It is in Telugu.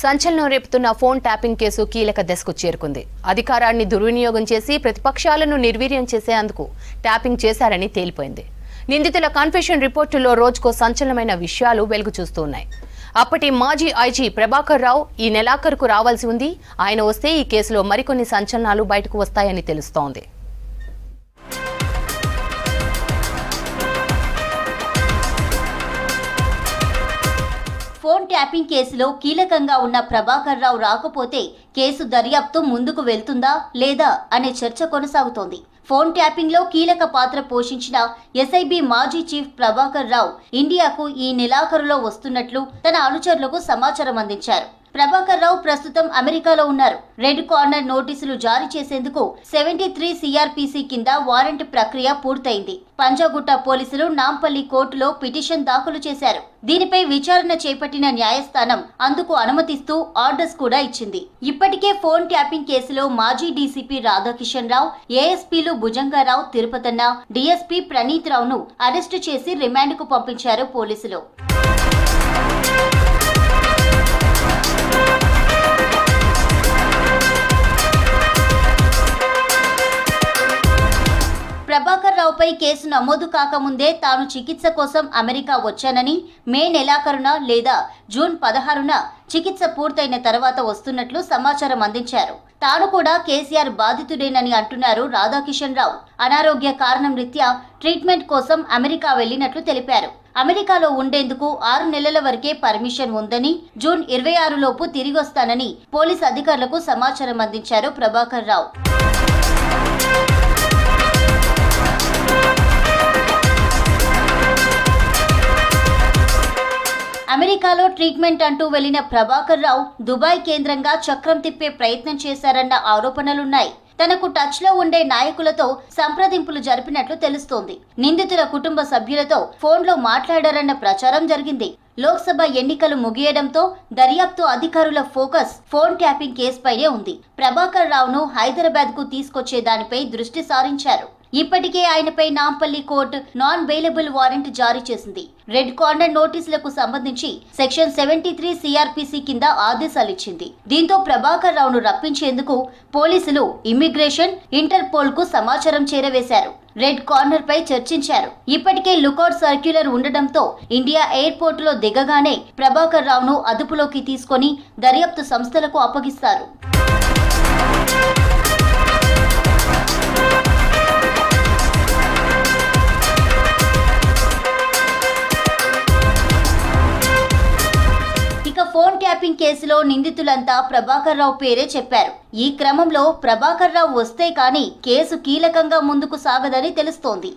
సంచలనం రేపుతున్న ఫోన్ ట్యాపింగ్ కేసు కీలక దశకు చేరుకుంది. అధికారాన్ని దుర్వినియోగం చేసి ప్రతిపక్షాలను నిర్వీర్యం చేసేందుకు ట్యాపింగ్ చేశారని తేలిపోయింది. నిందితుల కన్ఫెషన్ రిపోర్టులో రోజుకో సంచలనమైన విషయాలు వెలుగు చూస్తున్నాయి. అప్పటి మాజీ ఐజీ ప్రభాకర్ రావు ఈ నెలాఖరుకు రావాల్సి ఉంది. ఆయన వస్తే ఈ కేసులో మరికొన్ని సంచలనాలు బయటకు వస్తాయని తెలుస్తోంది. ఫోన్ ట్యాపింగ్ కేసులో కీలకంగా ఉన్న ప్రభాకర్ రావు రాకపోతే కేసు దర్యాప్తు ముందుకు వెళ్తుందా లేదా అనే చర్చ కొనసాగుతోంది. ఫోన్ ట్యాపింగ్ లో కీలక పాత్ర పోషించిన ఎస్ఐబి మాజీ చీఫ్ ప్రభాకర్ రావు ఇండియాకు ఈ నెలాఖరులో వస్తున్నట్లు తన అనుచరులకు సమాచారం అందించారు. ప్రభాకర్ రావు ప్రస్తుతం అమెరికాలో ఉన్నారు. రెడ్ కార్నర్ నోటీసులు జారీ చేసేందుకు 73 సిఆర్పిసి కింద వారెంట్ ప్రక్రియ పూర్తయింది. పంజాగుట్ట పోలీసులు నాంపల్లి కోర్టులో పిటిషన్ దాఖలు చేశారు. దీనిపై విచారణ చేపట్టిన న్యాయస్థానం అందుకు అనుమతిస్తూ ఆర్డర్స్ కూడా ఇచ్చింది. ఇప్పటికే ఫోన్ ట్యాపింగ్ కేసులో మాజీ డీసీపీ రాధాకిషన్ రావు, ఏఎస్పీలు భుజంగారావు తిరుపతన్న, డీఎస్పీ ప్రణీత్ రావును అరెస్టు చేసి రిమాండ్కు పంపించారు పోలీసులు. ప్రభాకర్ రావుపై కేసు నమోదు కాకముందే తాను చికిత్స కోసం అమెరికా వచ్చానని, మే నెలాఖరున లేదా జూన్ 16న చికిత్స పూర్తయిన తర్వాత వస్తున్నట్లు సమాచారం అందించారు. తాను కూడా కేసీఆర్ బాధితుడేనని అంటున్నారు రాధాకిషన్ రావు. అనారోగ్య కారణం రీత్యా ట్రీట్మెంట్ కోసం అమెరికా వెళ్లినట్లు తెలిపారు. అమెరికాలో ఉండేందుకు 6 నెలల వరకే పర్మిషన్ ఉందని, జూన్ 26 లోపు తిరిగొస్తానని పోలీస్ అధికారులకు సమాచారం అందించారు ప్రభాకర్ రావు. అమెరికాలో ట్రీట్మెంట్ అంటూ వెళ్లిన ప్రభాకర్ రావు దుబాయ్ కేంద్రంగా చక్రం తిప్పే ప్రయత్నం చేశారన్న ఆరోపణలున్నాయి. తనకు టచ్ లో ఉండే నాయకులతో సంప్రదింపులు జరిపినట్లు తెలుస్తోంది. నిందితుల కుటుంబ సభ్యులతో ఫోన్లో మాట్లాడారన్న ప్రచారం జరిగింది. లోక్సభ ఎన్నికలు ముగియడంతో దర్యాప్తు అధికారుల ఫోకస్ ఫోన్ ట్యాపింగ్ కేసుపైనే ఉంది. ప్రభాకర్ రావును హైదరాబాద్ కు తీసుకొచ్చే దానిపై దృష్టి సారించారు. ఇప్పటికే ఆయనపై Nampally court non bailable warrant జారీ చేసింది. రెడ్ కార్నర్ నోటీసులకు సంబంధించి సెక్షన్ 73 సిఆర్పిసి కింద ఆదేశాలిచ్చింది. దీంతో ప్రభాకర్ రావును రప్పించేందుకు పోలీసులు ఇమ్మిగ్రేషన్, ఇంటర్పోల్ కు సమాచారం చేరవేశారు. రెడ్ కార్నర్ పై చర్చించారు. ఇప్పటికే లుకౌట్ సర్క్యులర్ ఉండడంతో ఇండియా ఎయిర్పోర్ట్ లో దిగగానే ప్రభాకర్ రావును అదుపులోకి తీసుకొని దర్యాప్తు సంస్థలకు అప్పగిస్తారు. ఫోన్ ట్యాపింగ్ కేసులో నిందితులంతా ప్రభాకర్ రావు పేరే చెప్పారు. ఈ క్రమంలో ప్రభాకర్ రావు వస్తే కానీ కేసు కీలకంగా ముందుకు సాగదని తెలుస్తోంది.